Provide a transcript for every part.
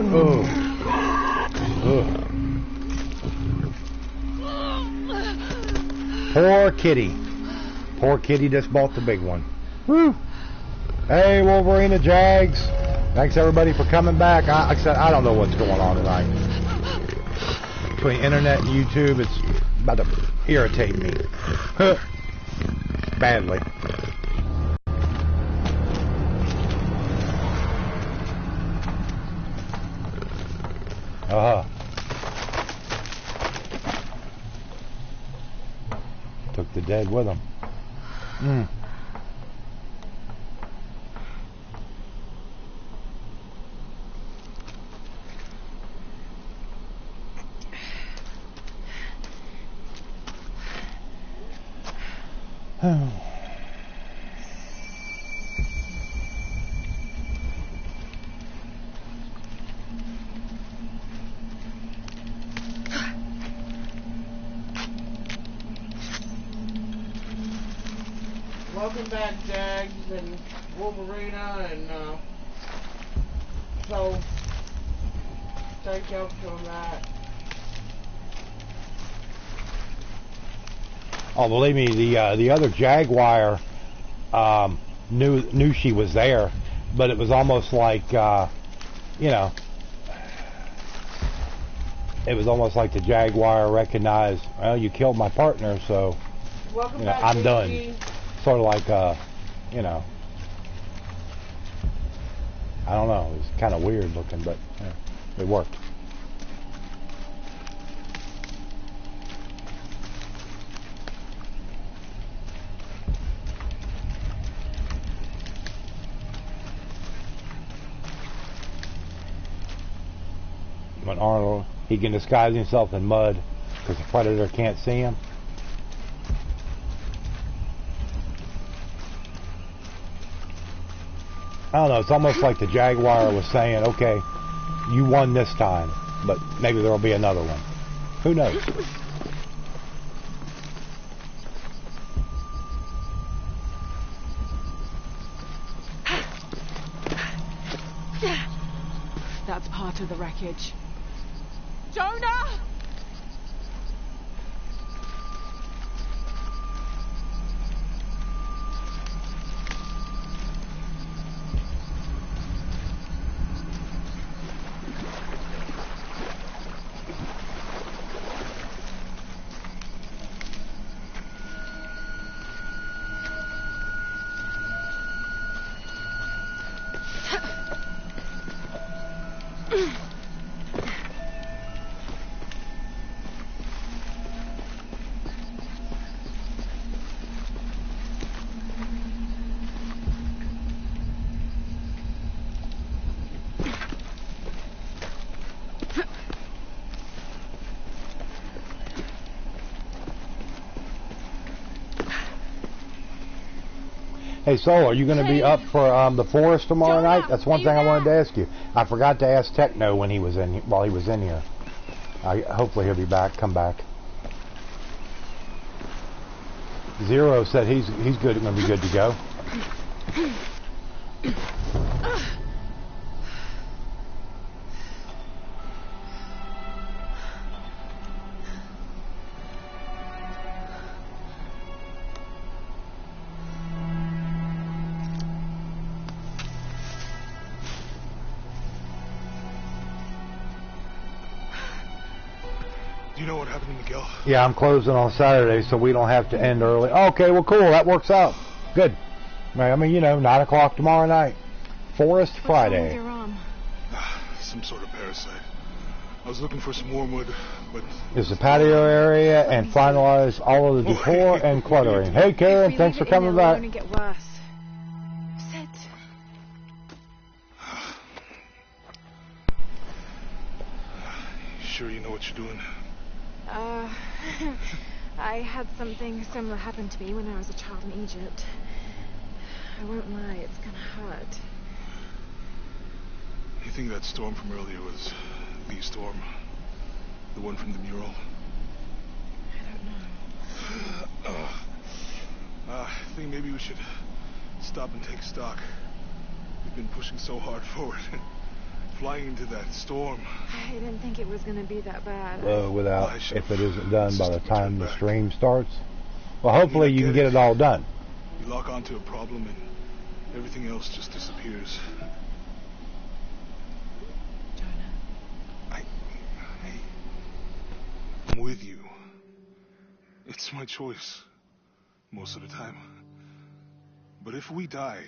Oh. Poor kitty. Poor kitty just bought the big one. Woo. Hey, Wolverine and Jags. Thanks everybody for coming back. Like I said, I don't know what's going on tonight. Between internet and YouTube, it's about to irritate me. Badly. Took the dead with him. Welcome back, Jags and Wolverine, and so thank you for that. Oh, believe me, the other Jaguar knew she was there, but it was almost like you know, it was almost like the Jaguar recognized, well, you killed my partner, so Welcome you know, back, I'm done. Sort of like you know, I don't know, it was kind of weird looking, but yeah, it worked. When Arnold, he can disguise himself in mud because the predator can't see him. I don't know, it's almost like the Jaguar was saying, okay, you won this time, but maybe there'll be another one. Who knows? That's part of the wreckage. Jonah! Hey, Soul, are you going to be up for the forest tomorrow night? That's one thing I wanted to ask you. I forgot to ask Techno when he was in while he was in here. Hopefully he'll be back. Come back. Zero said he's good. Going to be good to go. Yeah, I'm closing on Saturday, so we don't have to end early. Okay, well, cool. That works out. Good. I mean, you know, 9 o'clock tomorrow night. Forest Friday. What's wrong with your arm? Some sort of parasite. I was looking for some wormwood, but... Is the patio area and finalize all of the decor and cluttering. Hey, Karen, thanks for coming back. It's going to get worse. Sit. Sure you know what you're doing? I had something similar happen to me when I was a child in Egypt. I won't lie, it's gonna hurt. You think that storm from earlier was the storm? The one from the mural? I don't know. I think maybe we should stop and take stock. We've been pushing so hard forward. Flying into that storm. I didn't think it was going to be that bad. Without, if it isn't done by the time the back. stream starts. Well, hopefully you can get it all done. You lock onto a problem and everything else just disappears. Jonah. I'm with you. It's my choice. Most of the time. But if we die,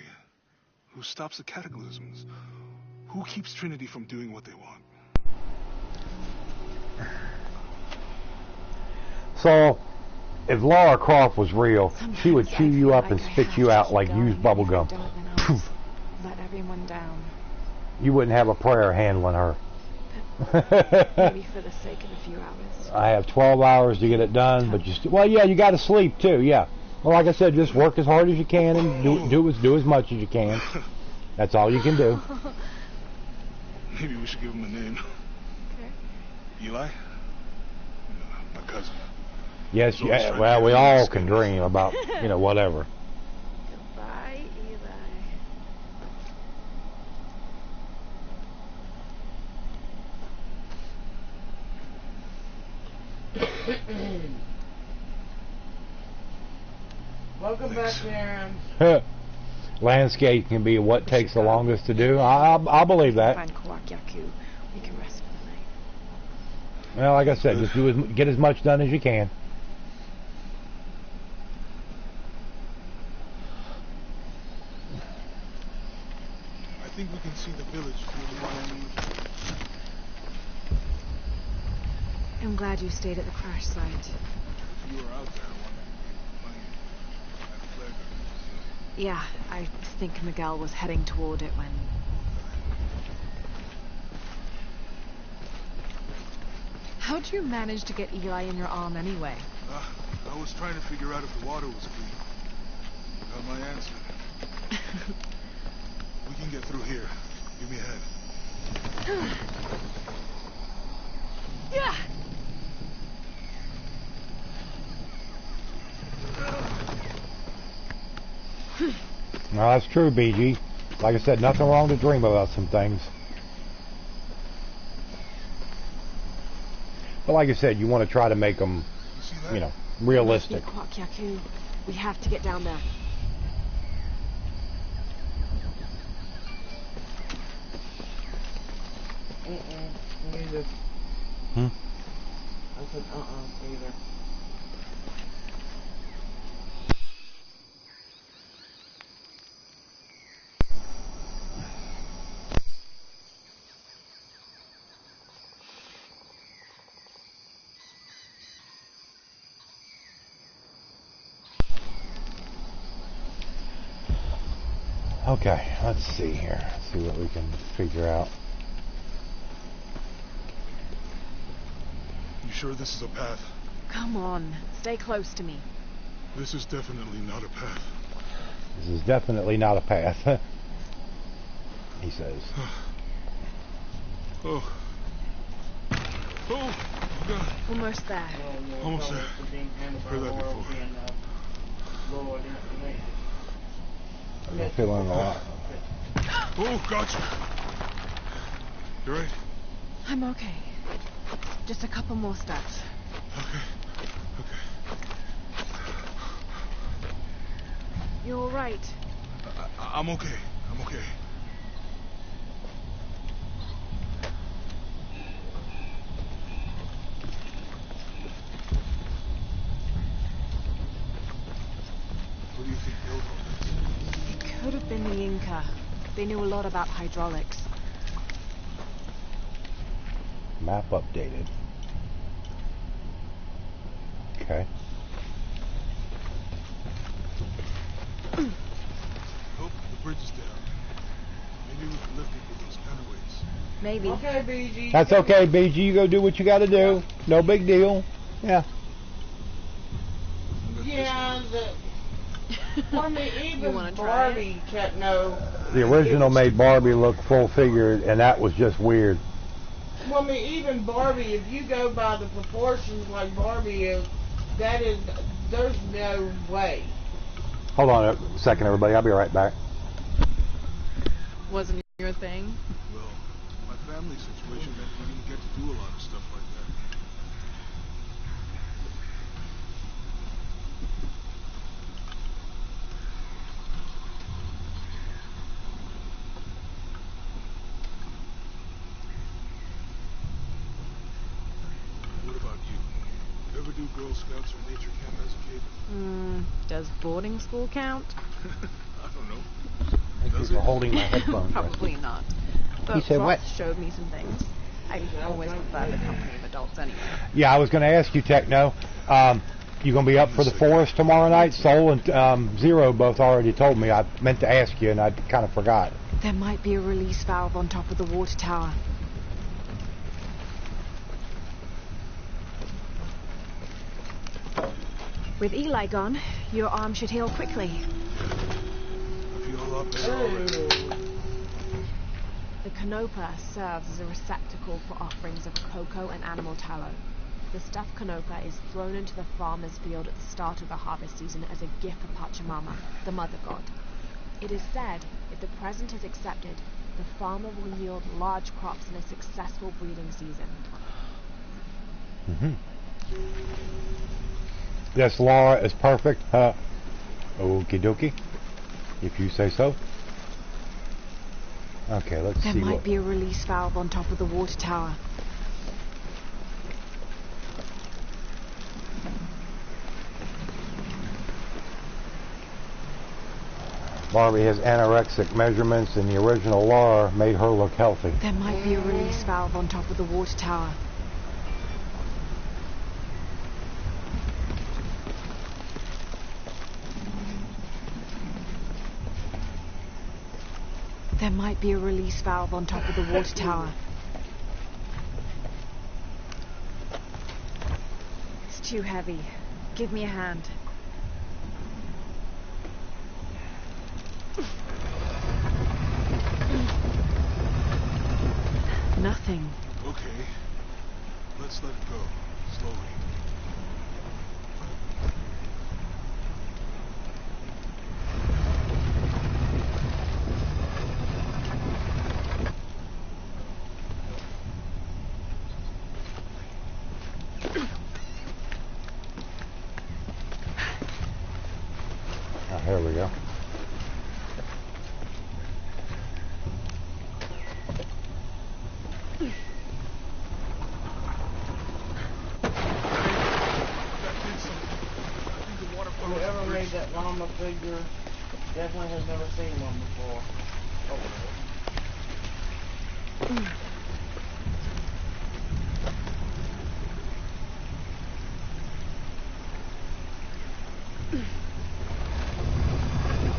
who stops the cataclysms? Who keeps Trinity from doing what they want? So, if Lara Croft was real, she would chew you up and spit you out like used bubble gum. Poof. Let everyone down. You wouldn't have a prayer handling her. Maybe for the sake of a few hours. I have 12 hours to get it done, but well, yeah, you got to sleep too. Yeah. Well, like I said, just work as hard as you can and do as much as you can. That's all you can do. Maybe we should give him a name. Okay. Eli? My cousin. Yes, yeah, well, we all can dream about, whatever. Goodbye, Eli. Welcome back, Darren. Landscape can be what takes the longest to do. I believe that. Find Kawakyaku. We can rest for the night. Well, like I said, just get as much done as you can. I think we can see the village through the morning. I'm glad you stayed at the crash site. You were out there when Yeah, I think Miguel was heading toward it when... How'd you manage to get Eli in your arm anyway? I was trying to figure out if the water was clean. Got my answer. We can get through here. Give me a hand. Yeah! No, that's true, BG. Like I said, nothing wrong to dream about some things. But like I said, you want to try to make them, realistic. We have to get down there. Neither. I said, neither. Okay, let's see here. Let's see what we can figure out. You sure this is a path? Come on, stay close to me. This is definitely not a path. This is definitely not a path, he says. Oh. Oh, God. Almost there. Almost there. Heard that before. I'm feeling a lot. Oh, gotcha. You right? I'm okay. Just a couple more steps. Okay. You're all right. I'm okay. I'm okay. What do you think built all this? It could have been the Inca. They knew a lot about hydraulics. Map updated. Okay. Oh, the bridge is down. Maybe we can lift it with those counterweights. Maybe. Okay, BG. That's okay, BG. You go do what you got to do. No big deal. Yeah. Yeah, even wanna try it? Barbie can't know. The original made Barbie look full-figured, and that was just weird. Well, even Barbie, if you go by the proportions like Barbie is, there's no way. Hold on a second, everybody. I'll be right back. Wasn't your thing? Well, my family situation meant we didn't get to do a lot of stuff like that. What about you? Ever do Girl Scouts or nature camp as a kid? Does boarding school count? I don't know. Thank you for holding my headphones. Probably not. But He said Ross what? showed me some things. I always prefer the company of adults anyway. Yeah, I was going to ask you, Techno. You going to be up for the forest tomorrow night? Soul and Zero both already told me. I meant to ask you, and I kind of forgot. There might be a release valve on top of the water tower. With Eli gone, your arm should heal quickly. I feel a lot better already. The canopa serves as a receptacle for offerings of cocoa and animal tallow. The stuffed canopa is thrown into the farmer's field at the start of the harvest season as a gift for Pachamama, the mother god. It is said, if the present is accepted, the farmer will yield large crops in a successful breeding season. This Laura is perfect. Okie dokie. If you say so. Okay, let's see. There might be a release valve on top of the water tower. Barbie has anorexic measurements, and the original Laura made her look healthy. There might be a release valve on top of the water tower. There might be a release valve on top of the water tower. It's too heavy. Give me a hand. Nothing. Okay. Let's let it go. Slowly. Here we go. Whoever made that llama figure definitely has never seen one before.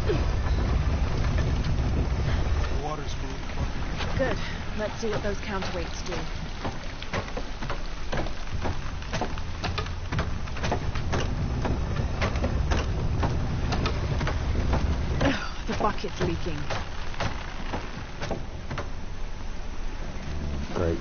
The water's moving. Good. Let's see what those counterweights do. The bucket's leaking. Great.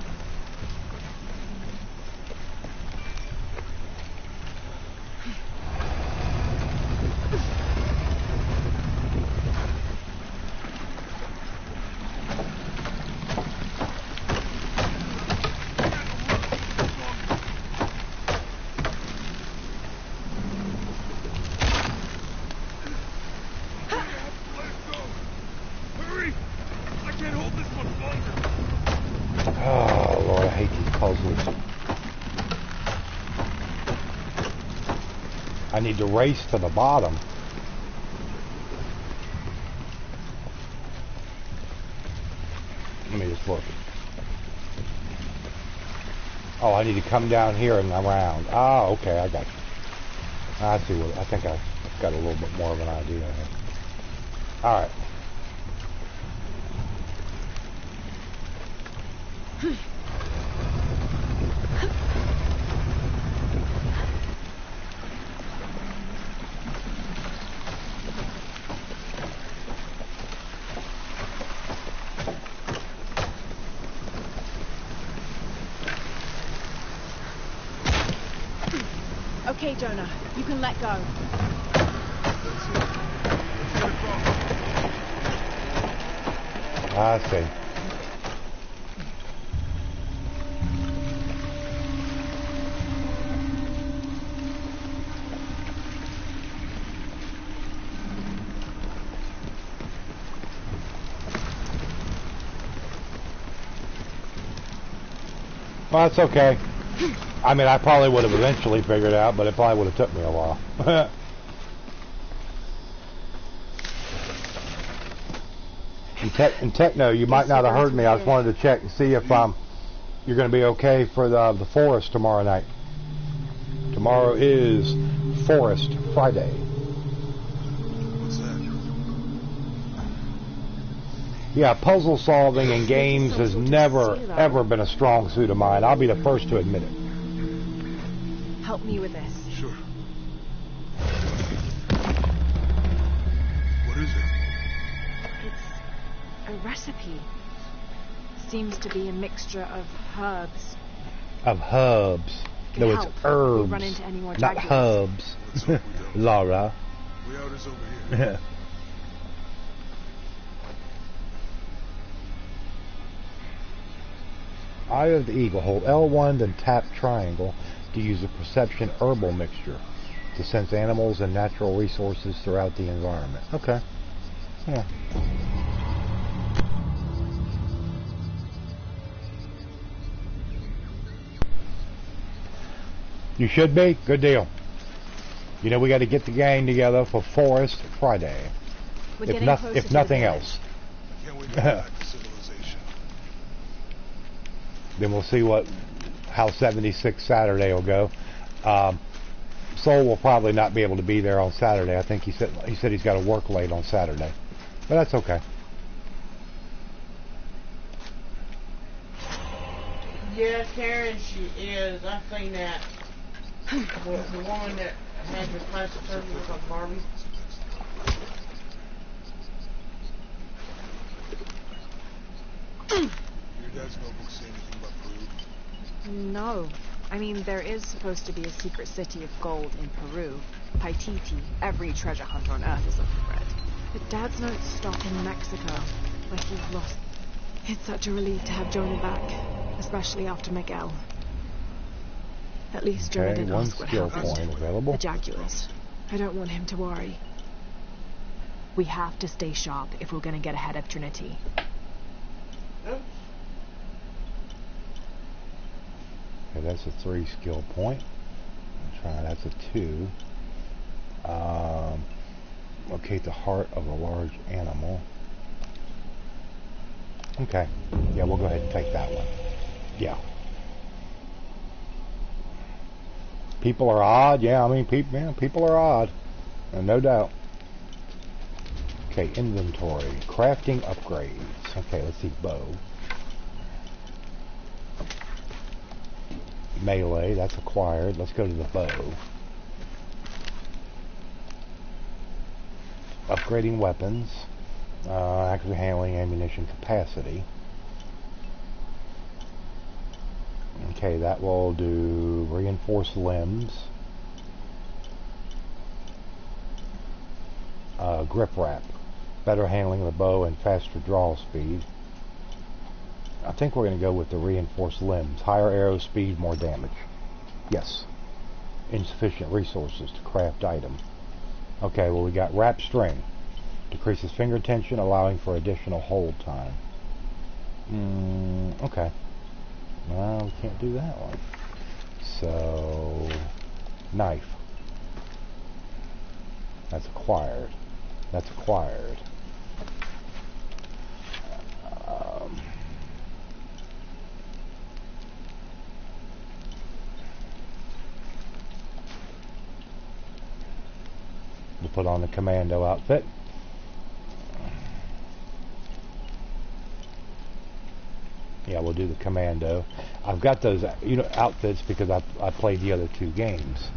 Oh, Lord, I hate these puzzles. I need to race to the bottom. Let me just look. Oh, I need to come down here and around. Oh, okay, I got you. I see what, I think I got a little bit more of an idea here. All right. Okay, Jonah, you can let go. I see. Well, that's okay. I mean, I probably would have eventually figured it out, but it probably would have took me a while. In Techno, you might not have heard me. I just wanted to check and see if you're going to be okay for the forest tomorrow night. Tomorrow is Forest Friday. What's that? Yeah, puzzle solving in games has never, ever been a strong suit of mine. I'll be the first to admit it. Help me with this. Sure. What is it? It's a recipe. Seems to be a mixture of herbs. Of hubs. Can No, help it's if we herbs, run into any more not dragons. hubs. Let's hope we don't. Laura. We out is over here. Eye of the Eagle. Hold L1, then tap triangle to use a perception herbal mixture to sense animals and natural resources throughout the environment. Okay. Yeah. You should be. Good deal. You know, we got to get the gang together for Forest Friday. We're If, getting closer if to nothing the else. Can't wait to get back to civilization. Then we'll see how 76 Saturday will go. Soul will probably not be able to be there on Saturday. I think he said he's got to work late on Saturday, but that's okay. Yeah, Karen, she is. I've seen that. The woman that had the plastic surgery was on Barbie. Your dad's notebook say anything about Peru? No. I mean, there is supposed to be a secret city of gold in Peru. Paititi. Every treasure hunter on Earth is looking for it. But Dad's notes stop in Mexico, where he's lost. It's such a relief to have Jonah back, especially after Miguel. At least Jonah Okay, didn't one ask what skill happened. point available. The Jaguars. I don't want him to worry. We have to stay sharp if we're going to get ahead of Trinity. Oops. Okay, that's a 3 skill point. That's a 2. Locate the heart of a large animal. Okay. Yeah, we'll go ahead and take that one. Yeah. People are odd. Yeah, I mean, people are odd. No doubt. Okay, inventory. Crafting upgrades. Okay, let's see. Bow. Melee, that's acquired. Let's go to the bow. Upgrading weapons. Active handling, ammunition capacity. Okay, that will do reinforced limbs. Grip wrap. Better handling of the bow and faster draw speed. I think we're going to go with the reinforced limbs. Higher arrow speed, more damage. Yes. Insufficient resources to craft item. Okay, well we got wrap string. Decreases finger tension, allowing for additional hold time. Okay. Well, we can't do that one. So, knife. That's acquired. That's acquired. We'll put on the commando outfit. Yeah, we'll do the commando. I've got those, outfits because I played the other 2 games.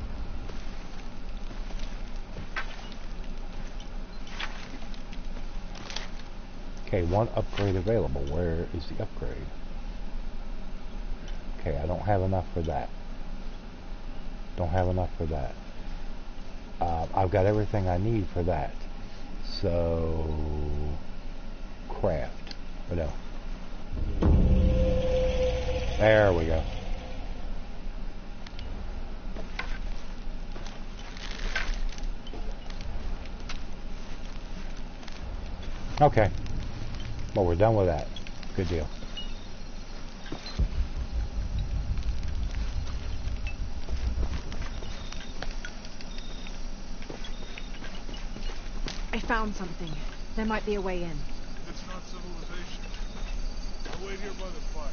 Okay, 1 upgrade available. Where is the upgrade? Okay, I don't have enough for that. Don't have enough for that. I've got everything I need for that. So, craft. But no. There we go. Okay. Well, we're done with that. Good deal. found something. There might be a way in. It's not civilization. I'll wait here by the fire.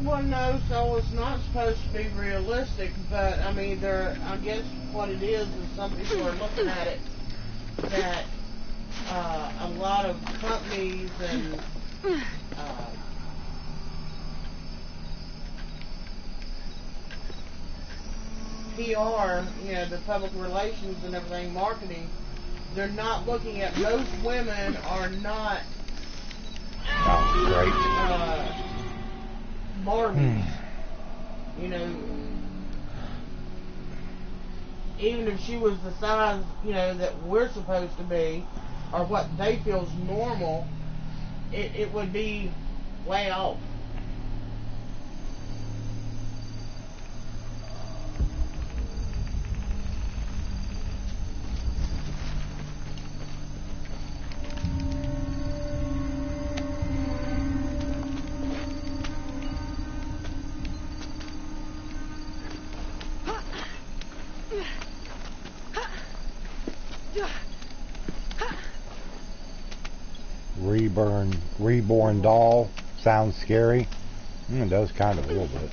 Well, no, so it's not supposed to be realistic, but I mean, I guess what it is some people are looking at it that a lot of companies and PR, the public relations and everything, marketing, they're not looking at, most women are not Barbies. Even if she was the size, that we're supposed to be, or what they feel is normal, it would be way off. Reborn doll. Sounds scary. It does kind of a little bit.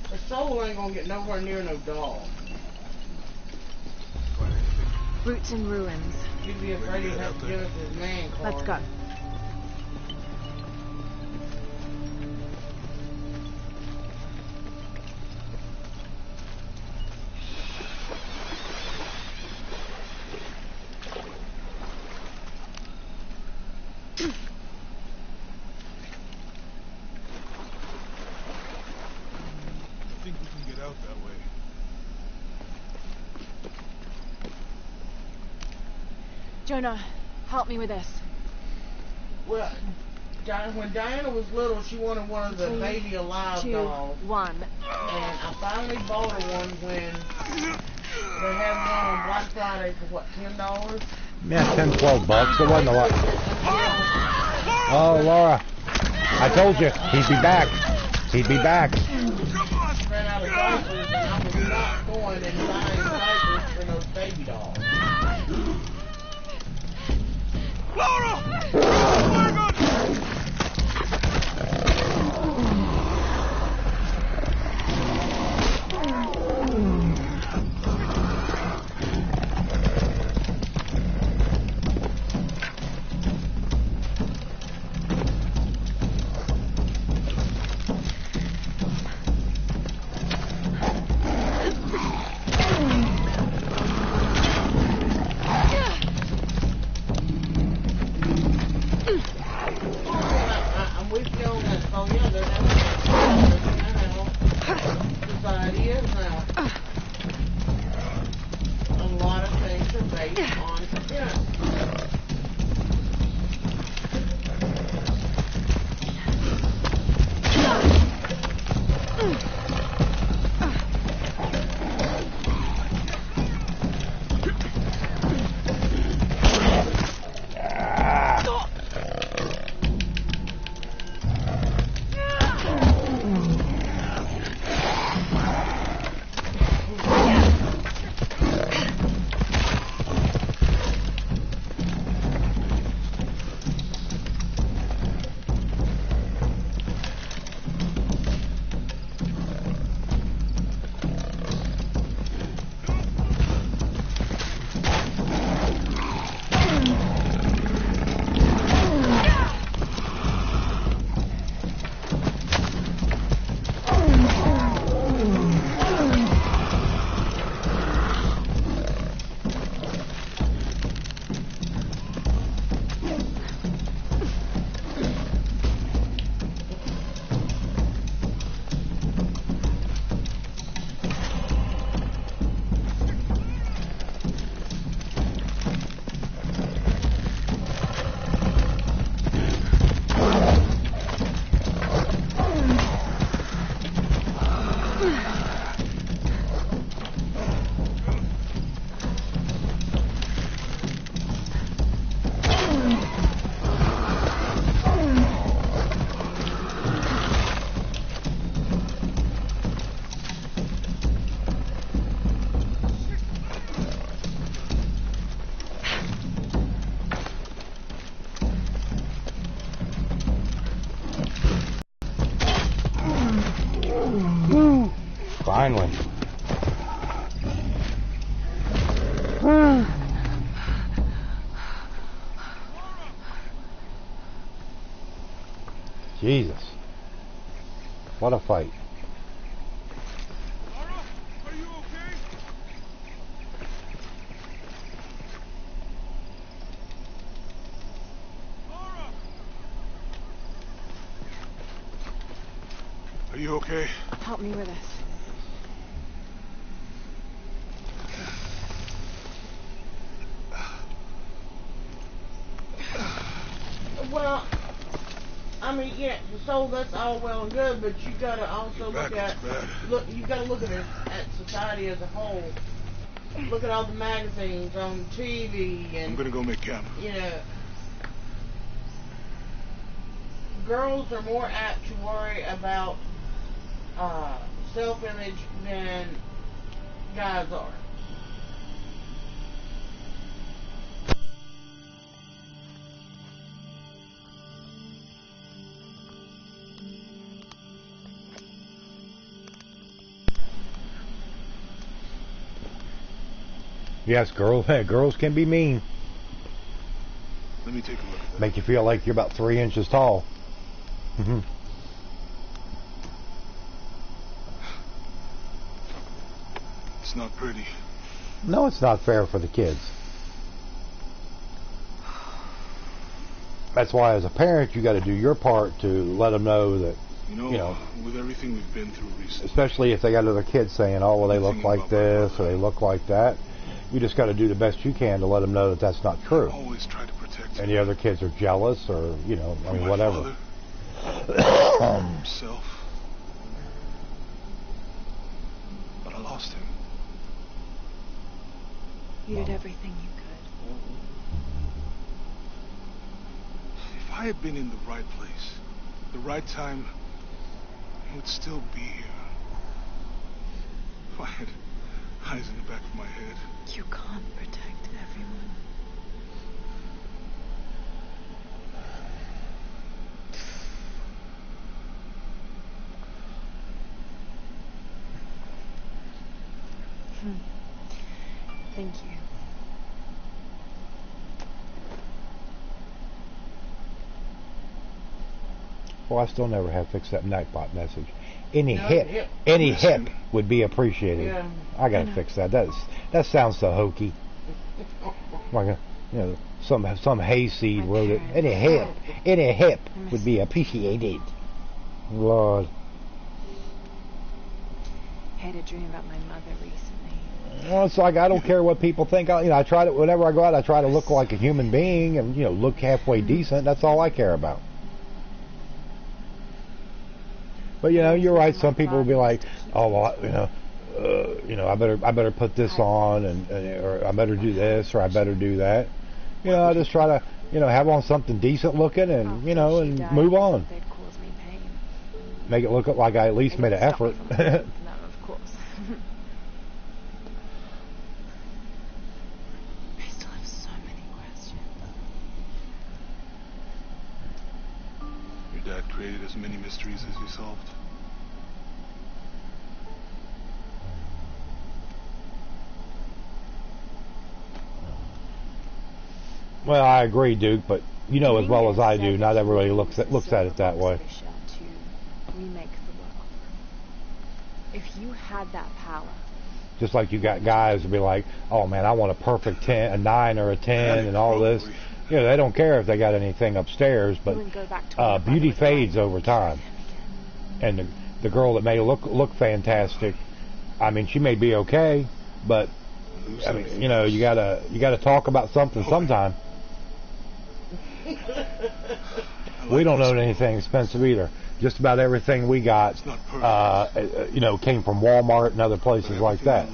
The soul ain't gonna get nowhere near no doll. Roots and ruins. You'd be afraid he'd have to give us his man card. Let's go. Jonah, help me with this. Well, when Diana was little, she wanted one of the baby alive dolls. 2, 1. And I finally bought her one when they had one on Black Friday for what, $10? Yeah, 10, 12 bucks. It wasn't a lot. Oh, Laura. I told you, he'd be back. He'd be back. I ran out of diapers, and I was not going and buying diapers for those baby dolls. Laura! Oh my God! Finally. Jesus. What a fight. Laura, are you okay? Laura! Are you okay? Help me with this. Well, I mean, yeah, so that's all well and good, but you gotta also Your look back at is bad. you gotta look at it at society as a whole. Look at all the magazines on TV I'm and gonna go make camp. you know, girls are more apt to worry about self-image than guys are. Yes, girls can be mean. Let me take a look at that. Make you feel like you're about 3 inches tall. It's not pretty. No, it's not fair for the kids. That's why, as a parent, you got to do your part to let them know that, You know, with everything we've been through recently, especially if they got other kids saying, "Oh, well, they look Thinking like about my this brother. or they look like that." You just got to do the best you can to let them know that that's not true. always try to protect And the other kids are jealous, or I mean, my whatever. father, himself. But I lost him. You did everything you could. If I had been in the right place, the right time, he would still be here. If I had eyes in the back of my head. You can't protect everyone. Thank you. Well, I still never have fixed that Nightbot message. Any No, hip, any Listen. hip would be appreciated. Yeah. I gotta fix that. That sounds so hokey. Like some hayseed wrote it. Any hip would be appreciated. Lord. Had a dream about my mother recently. Well, it's like I don't care what people think. I try to, whenever I go out, I try to look like a human being and look halfway decent. That's all I care about. But you're right. Some people will be like, "Oh, well, I better put this on, or I better do this, or I better do that." I just try to, have on something decent looking, and and move on. They'd cause me pain. Make it look like I at least made an effort. No, of course. I still have so many questions. Your dad created as many mysteries as he solved. Well, I agree, Duke, but as well as I do, not everybody looks at it that way. To remake the world. If you had that power. Just like you got guys who be like, "Oh man, I want a perfect 10, a 9 or a 10, and all this." They don't care if they got anything upstairs, but beauty fades over time. And the girl that may look fantastic, I mean, she may be okay, but I mean, you gotta talk about something sometime. We don't own anything expensive either. Just about everything we got, came from Walmart and other places like that.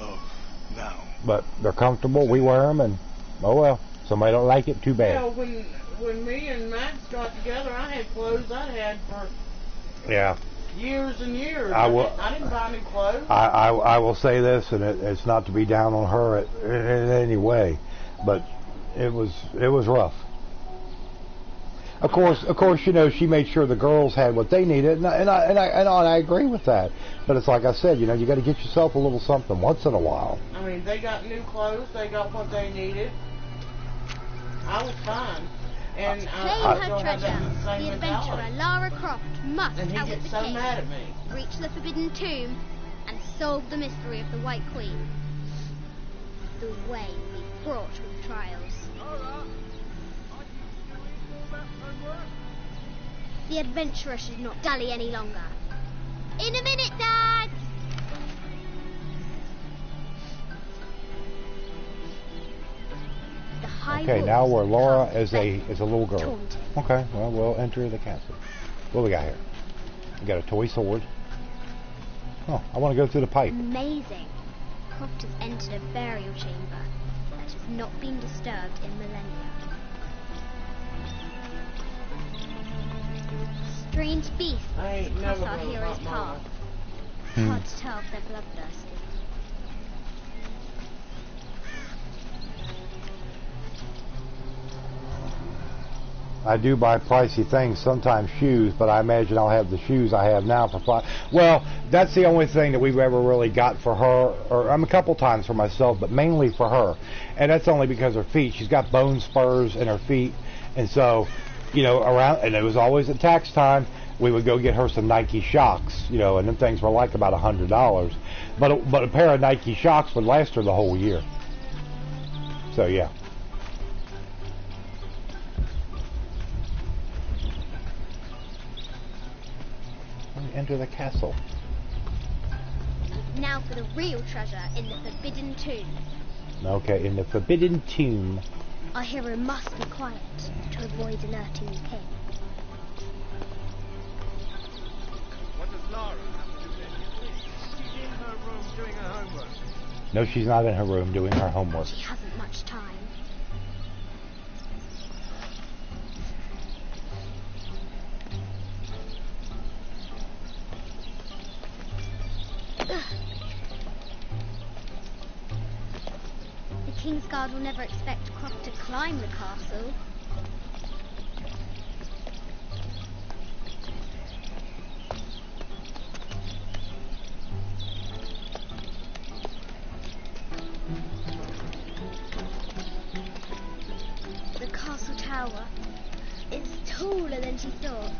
But they're comfortable. We wear them, and oh well. Somebody don't like it, too bad. When me and Max got together, I had clothes I'd had for years and years. I didn't buy new clothes. I will say this, and it's not to be down on her in any way, but it was rough. Of course, you know, she made sure the girls had what they needed, and I agree with that. But it's like I said, you know, you got to get yourself a little something once in a while. I mean, they got new clothes, they got what they needed. I was fine. And Claim her treasure. The adventurer Lara Croft must and he outwit gets the so king, mad at me. reach the forbidden tomb, and solve the mystery of the White Queen. The way will be fraught with trials. The adventurer should not dally any longer. In a minute, Dad! The high Okay, now walls we're Laura cast as a little girl. taunted. Okay, well, we'll enter the castle. What do we got here? We got a toy sword. Oh, I want to go through the pipe. Amazing. Croft has entered a burial chamber that has not been disturbed in millennia. Strange beasts I ain't cross never our gonna hero's fuck Mama. path. Hard to tell if they're bloodthirsty. I do buy pricey things, sometimes shoes, but I imagine I'll have the shoes I have now for $5. Well, that's the only thing that we've ever really got for her, or a couple times for myself, but mainly for her. And that's only because her feet. She's got bone spurs in her feet, and so, you know, and it was always at tax time, we would go get her some Nike Shox, you know, and them things were like about $100. But a pair of Nike Shox would last her the whole year. So, yeah. Enter the castle. Now for the real treasure in the forbidden tomb. Okay, in the forbidden tomb. Our hero must be quiet to avoid alerting the king. What does Lara have to do with it? She's in her room doing her homework. No, she's not in her room doing her homework. She hasn't much time. The King's Guard will never expect Croft to climb the castle. The castle tower is taller than she thought.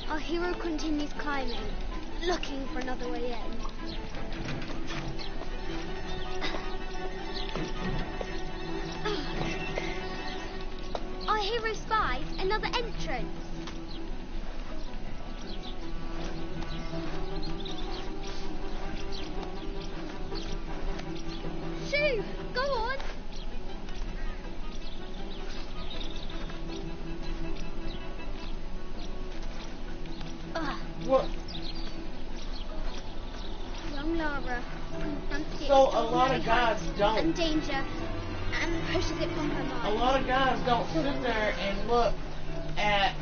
Our hero continues climbing, looking for another way in. Our hero spies another entrance. Shoo! Go on! What? Young Lara confronts the So a lot of guys and don't. danger and pushes it from her A mind. lot of guys don't sit there and look at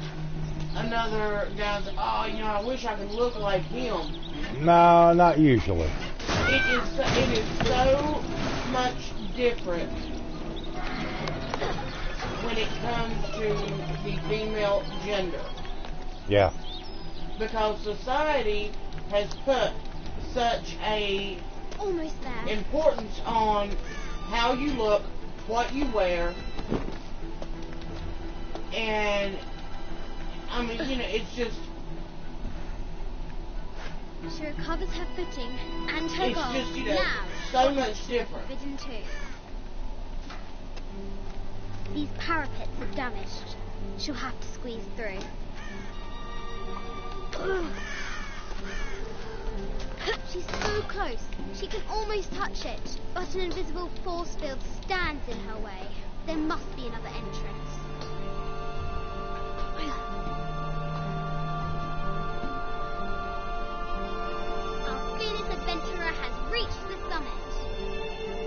another guy's, oh, you know, I wish I could look like him. No, not usually. It is so much different when it comes to the female gender. Yeah. Because society has put such a Almost there. importance on how you look, what you wear, and I mean, you know, it's just, She recovers her footing and her it's goal. just, you know, Now, so much different. Forbidden tomb. These parapets are damaged. She'll have to squeeze through. She's so close. She can almost touch it, but an invisible force field stands in her way. There must be another entrance. Our fearless adventurer has reached the summit.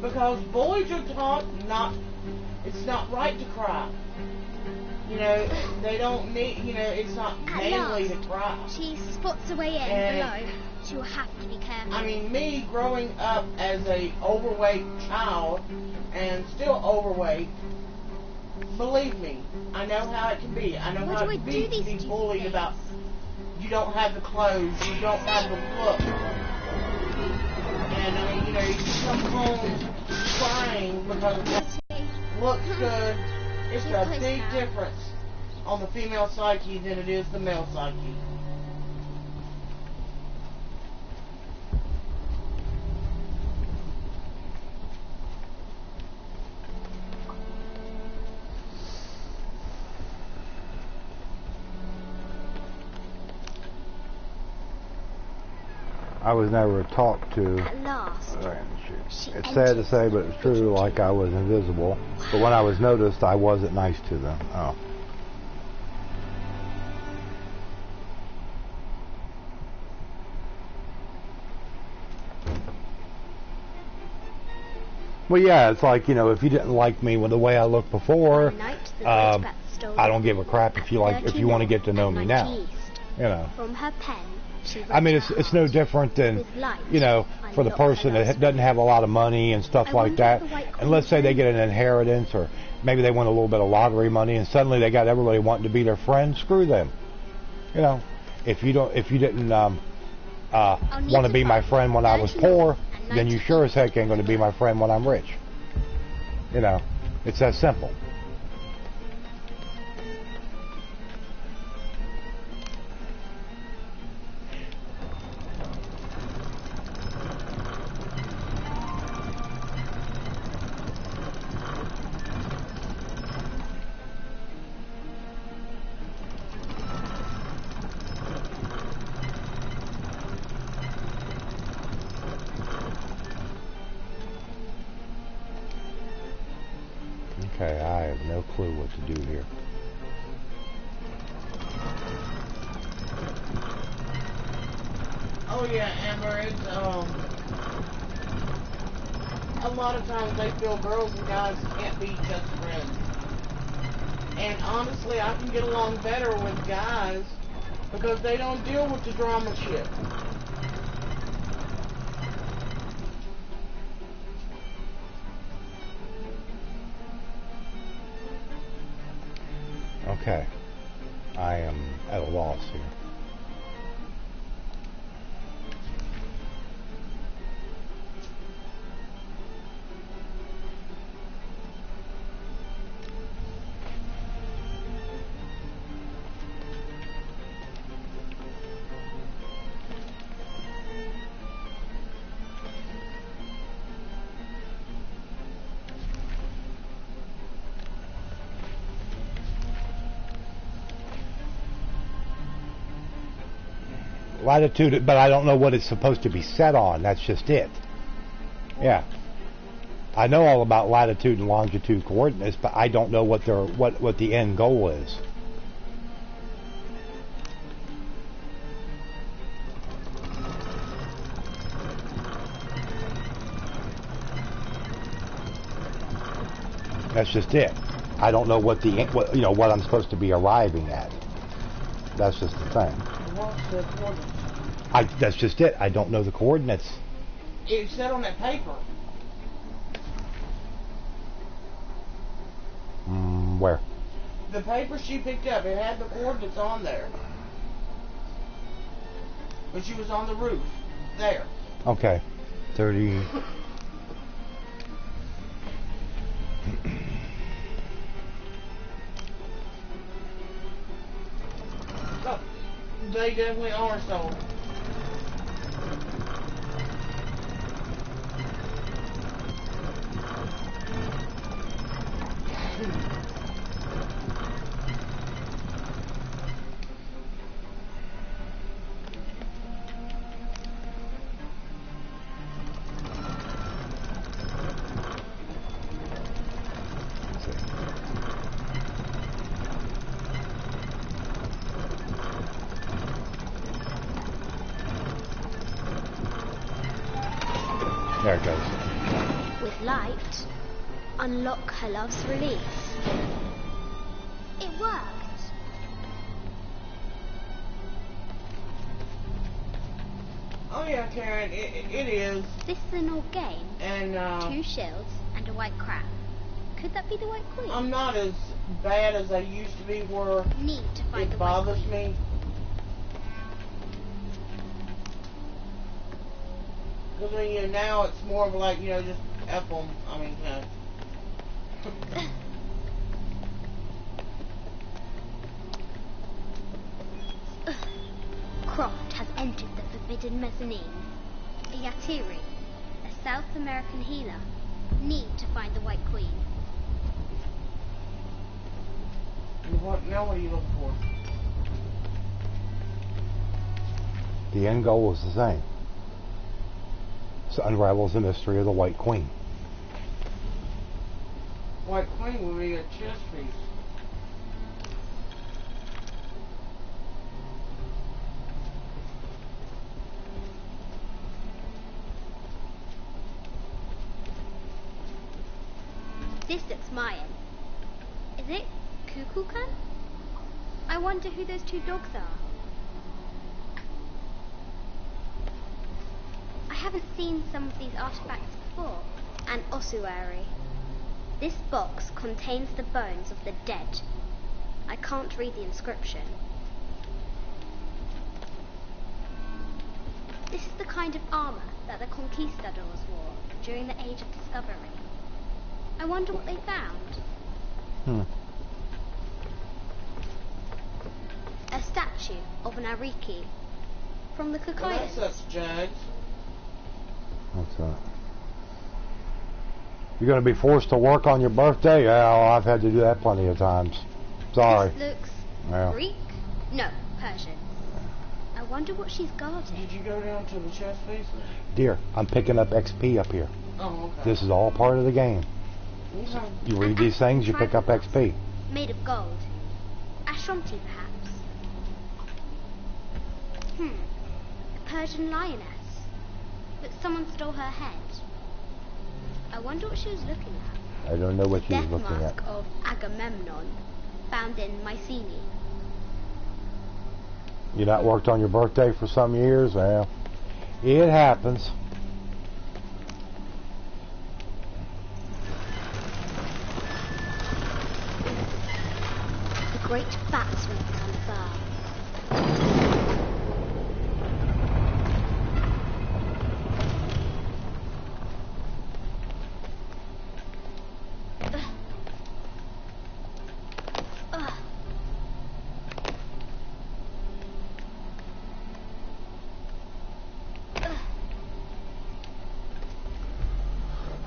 Because because boys are taught it's not right to cry. You know, they don't need, you know, it's not manly to cry. She spots a way in below. She will have to be careful. I mean, me growing up as a overweight child and still overweight, believe me, I know how it can be. I know how it can be to be bullied about you don't have the clothes, you don't have the look. And I mean, you know, you come home crying because it looks good. It's a big difference on the female psyche than it is the male psyche. I was never taught to. At last, It's sad to say, but it's true, like I was invisible. But when I was noticed, I wasn't nice to them. Oh. Well, yeah, it's like, you know, if you didn't like me with the way I looked before, I don't give a crap if you want to get to know me now. You know. From her pen. I mean, it's no different than, you know, for the person that doesn't have a lot of money and stuff like that. And let's say they get an inheritance, or maybe they win a little bit of lottery money, and suddenly they got everybody wanting to be their friend. Screw them. You know, if you didn't want to be my friend when I was poor, then you sure as heck ain't going to be my friend when I'm rich. You know, it's that simple. Okay, I have no clue what to do here. Oh yeah, Amber, it's a lot of times they feel girls and guys can't be just friends. And honestly, I can get along better with guys because they don't deal with the drama shit. Okay, I am at a loss here. Latitude, but I don't know what it's supposed to be set on. That's just it. Yeah, I know all about latitude and longitude coordinates, but I don't know what the end goal is. That's just it. I don't know what what I'm supposed to be arriving at. That's just the thing. What's the coordinates? That's just it. I don't know the coordinates. It said on that paper. Where? The paper she picked up, it had the coordinates on there. But she was on the roof. There. Okay. 30. Oh, they definitely are sold. There it goes. With Light. Unlock her love's release. It worked. Oh yeah, Karen, it is. This is an old game. And 2 shields and a white crown. Could that be the White Queen? I'm not as bad as I used to be where Need to find the it White bothers Queen. me. Because I mean, now it's more of like, just F them. I mean, Croft has entered the forbidden mezzanine. A Yatiri, a South American healer. Need to find the White Queen. Now what are you looking for? The end goal is the same. So unravels the mystery of the White Queen. White Queen would be a chess piece. This looks Mayan. Is it Kukulkan? I wonder who those 2 dogs are. I haven't seen some of these artifacts before. An ossuary. This box contains the bones of the dead. I can't read the inscription. This is the kind of armor that the conquistadors wore during the Age of Discovery. I wonder what they found. A statue of an Ariki from the Well, Kakayans. that's Jags. What's that? You're going to be forced to work on your birthday? Yeah, well, I've had to do that plenty of times. Sorry. This looks Yeah. Greek? No, Persian. I wonder what she's guarding. Did you go down to the chess pieces? Dear, I'm picking up XP up here. Oh, okay. This is all part of the game. Okay. You read these things, you pick up XP. Made of gold. Ashranti, perhaps. A Persian lioness. But someone stole her head. I wonder what she was looking at. I don't know what The you're death looking mask at. of Agamemnon, found in Mycenae. You not worked on your birthday for some years? Well, it happens. The great bats went down far.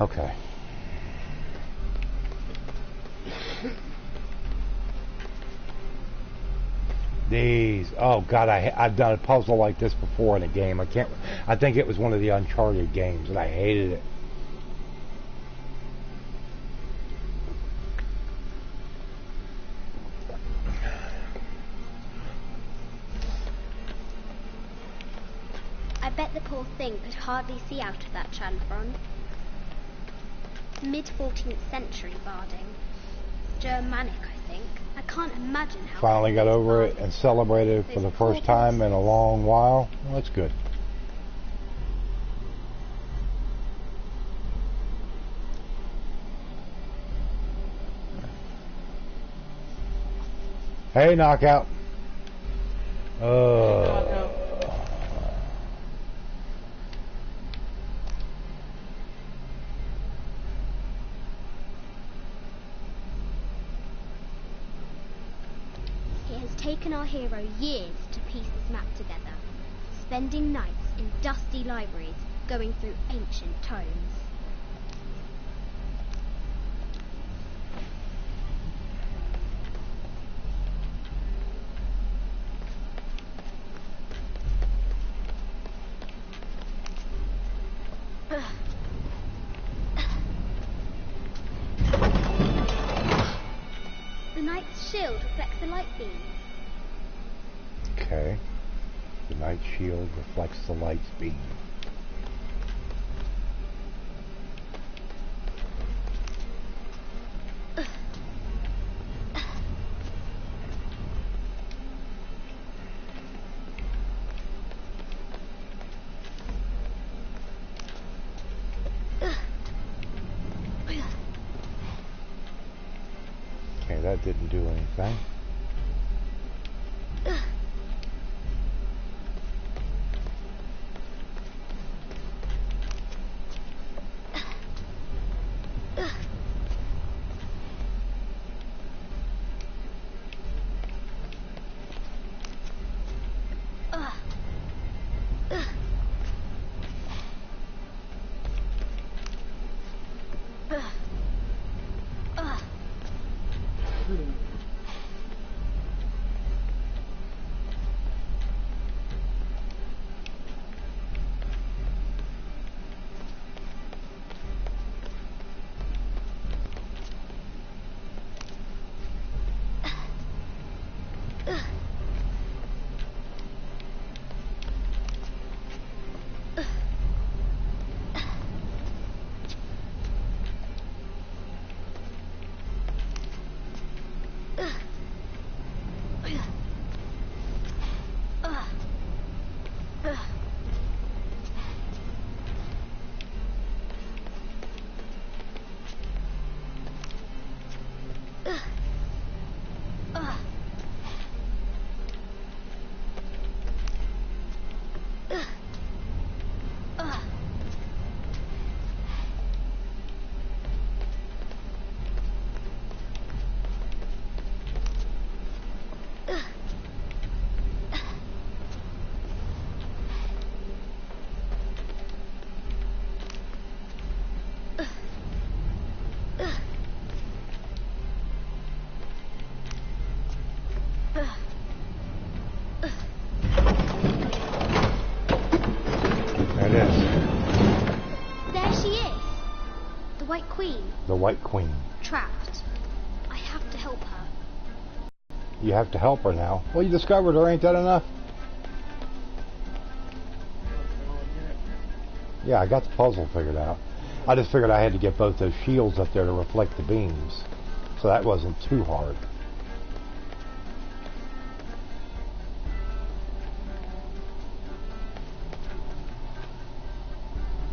Okay. These, oh God, I've done a puzzle like this before in a game. I think it was one of the Uncharted games, and I hated it. I bet the poor thing could hardly see out of that chanfron. Mid-14th century barding. Germanic, I think. I can't imagine how... Finally got over it and celebrated for the first time in a long while. Well, that's good. Hey, Knockout. It has taken our hero years to piece this map together, spending nights in dusty libraries going through ancient tomes. The knight's shield reflects the light beam. Okay. The night shield reflects the light's beam. that didn't do anything. The White Queen. Trapped. I have to help her. You have to help her now. Well, you discovered her. Ain't that enough? Yeah, I got the puzzle figured out. I just figured I had to get both those shields up there to reflect the beams. So that wasn't too hard.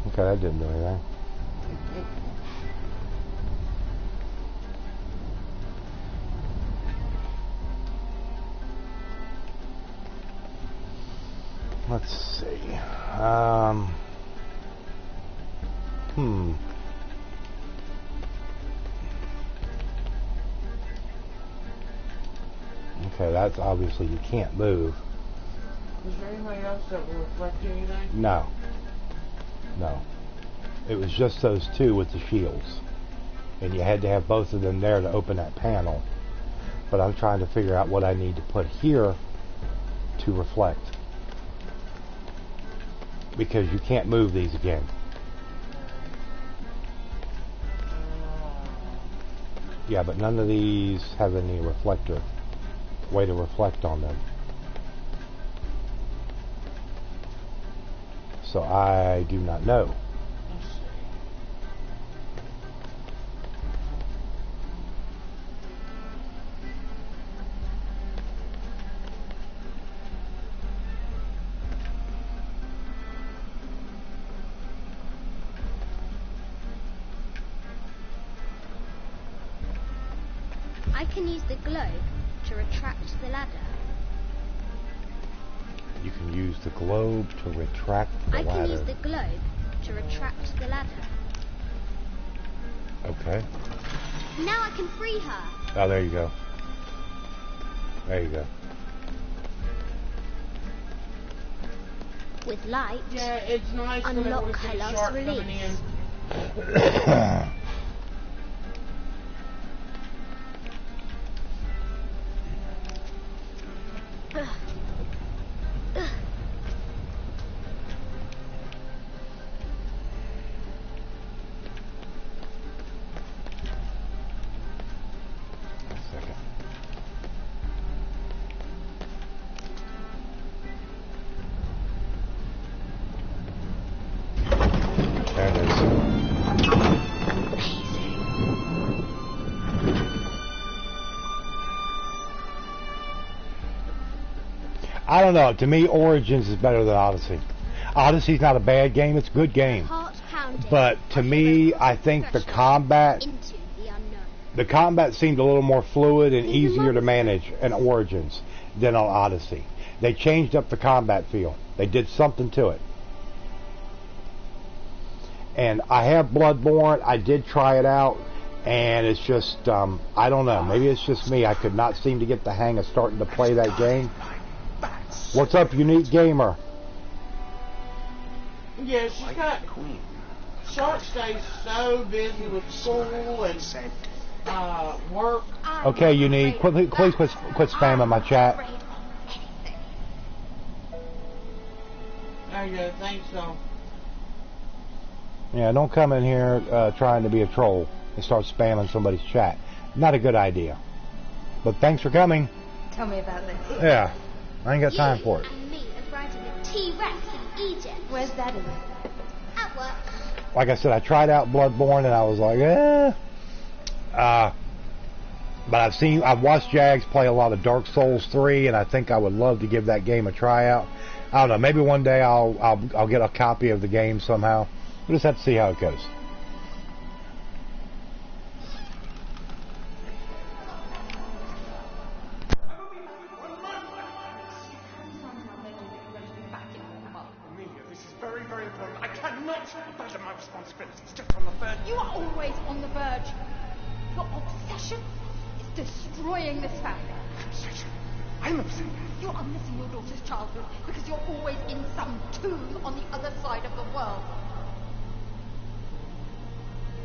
Okay, that didn't do anything. Let's see. Okay, that's obviously you can't move. Was there anybody else that will reflect anything? No. No. It was just those two with the shields. And you had to have both of them there to open that panel. But I'm trying to figure out what I need to put here to reflect. Because you can't move these again. Yeah, but none of these have any reflector. Way to reflect on them. So I do not know. I can use the globe to retract the ladder. You can use the globe to retract the ladder. I can use the globe to retract the ladder. Okay. Now I can free her. Oh, there you go. There you go. With light, yeah, it's nice unlock when Kylo's shark release. coming in. I don't know. To me, Origins is better than Odyssey. Odyssey's not a bad game. It's a good game. But to me, I think the combat... Into the unknown. The combat seemed a little more fluid and easier to manage in Origins than on Odyssey. They changed up the combat feel. They did something to it. And I have Bloodborne. I did try it out, and it's just, I don't know. Maybe it's just me. I could not seem to get the hang of starting to play that game. What's up, Unique Gamer? Yeah, she's got... Shark stays so busy with school and work. Okay, Unique. Please quit spamming my chat. There you go, thanks so. Yeah, don't come in here trying to be a troll and start spamming somebody's chat. Not a good idea. But thanks for coming. Tell me about this. Yeah, I ain't got time for it. And me are riding a T-Rex in Egypt. Where's Daddy? At work. Like I said, I tried out Bloodborne and I was like, but I've watched Jags play a lot of Dark Souls 3, and I think I would love to give that game a tryout. I don't know, maybe one day I'll get a copy of the game somehow. We'll just have to see how it goes. Amelia, this is very, very important. I cannot abandon my responsibilities just on the verge. You are always on the verge. Your obsession is destroying this family. Obsession. I'm upset. You are missing your daughter's childhood because you're always in some tomb on the other side of the world.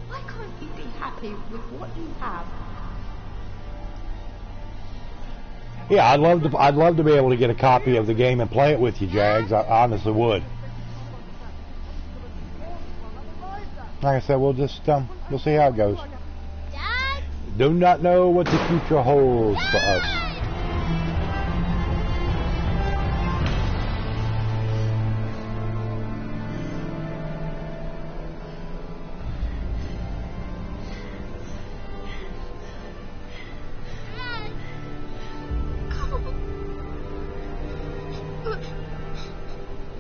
Why can't you be happy with what you have? Yeah, I'd love to be able to get a copy of the game and play it with you, Jags. I honestly would. Like I said, we'll see how it goes. Dad? Do not know what the future holds for us.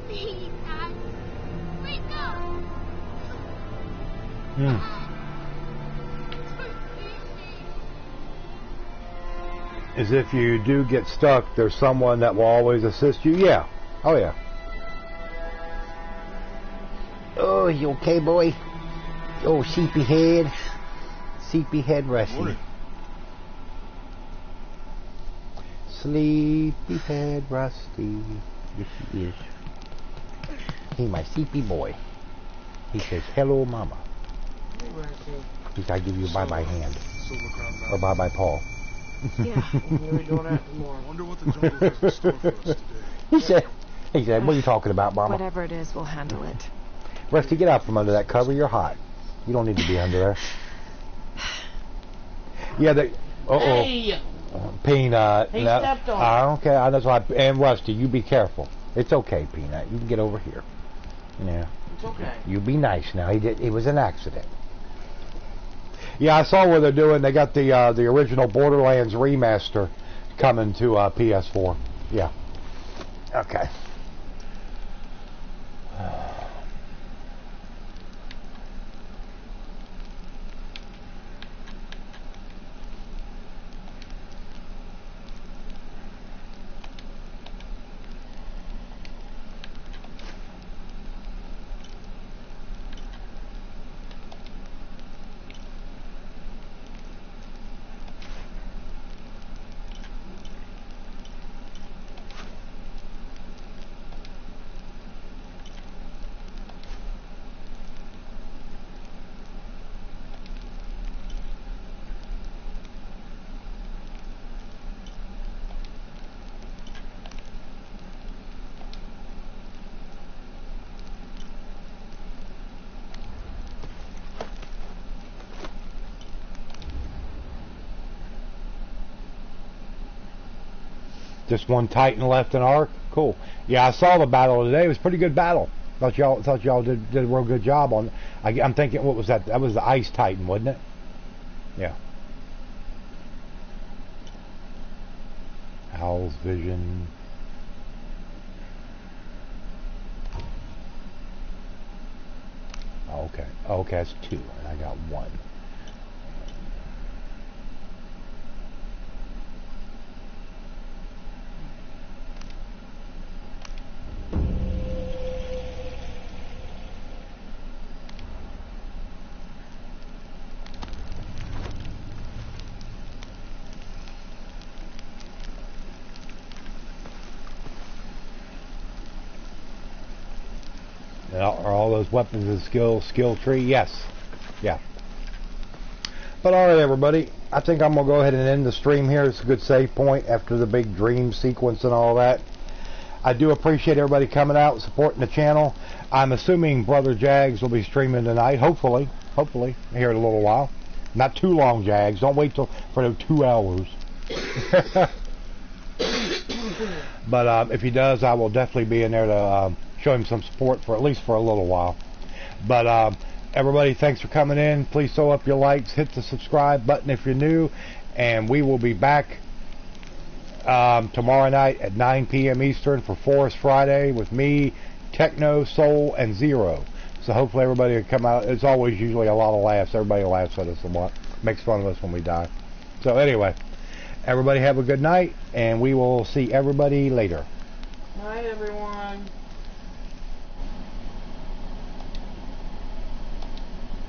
Please, Dad. Wake up. As if you do get stuck, there's someone that will always assist you. Yeah. Oh, yeah. Oh, you okay, boy? Oh, sleepy head. Sleepy head Rusty. Sleepy head Rusty. Yes, he is. He my sleepy boy. He says, hello, mama. He said, I give you a bye-bye hand. Or bye-bye paw. Yeah, we're doing that tomorrow. I wonder what the jungle has in store for us today. He said, what are you talking about, mama? Whatever it is, we'll handle it. Rusty, get out from under that cover. You're hot. You don't need to be under there. Yeah, they... Uh-oh. Hey! Peanut. He stepped on. Okay, that's why. And Rusty, you be careful. It's okay, Peanut. You can get over here. Yeah. It's okay. You be nice now. It was an accident. Yeah, I saw what they're doing. They got the original Borderlands remaster coming to PS4. Yeah. Okay. Just one Titan left in Ark. Cool. Yeah, I saw the battle today. It was a pretty good battle. Thought y'all did a real good job on. I'm thinking, what was that? That was the Ice Titan, wasn't it? Yeah. Owl's Vision. Okay. Okay, that's 2, and I got 1. Are all those weapons and skill tree? Yes. Yeah. But alright, everybody. I think I'm going to go ahead and end the stream here. It's a good save point after the big dream sequence and all that. I do appreciate everybody coming out and supporting the channel. I'm assuming Brother Jags will be streaming tonight. Hopefully, here in a little while. Not too long, Jags. Don't wait for the 2 hours. But if he does, I will definitely be in there to show him some support for at least for a little while. But everybody, thanks for coming in. Please throw up your likes, hit the subscribe button if you're new, and we will be back tomorrow night at 9 p.m. Eastern for Forest Friday with me, Techno, Soul, and Zero. So hopefully everybody will come out. It's always usually a lot of laughs. Everybody laughs at us a lot. Makes fun of us when we die. So anyway, everybody have a good night, and we will see everybody later. Night, everyone.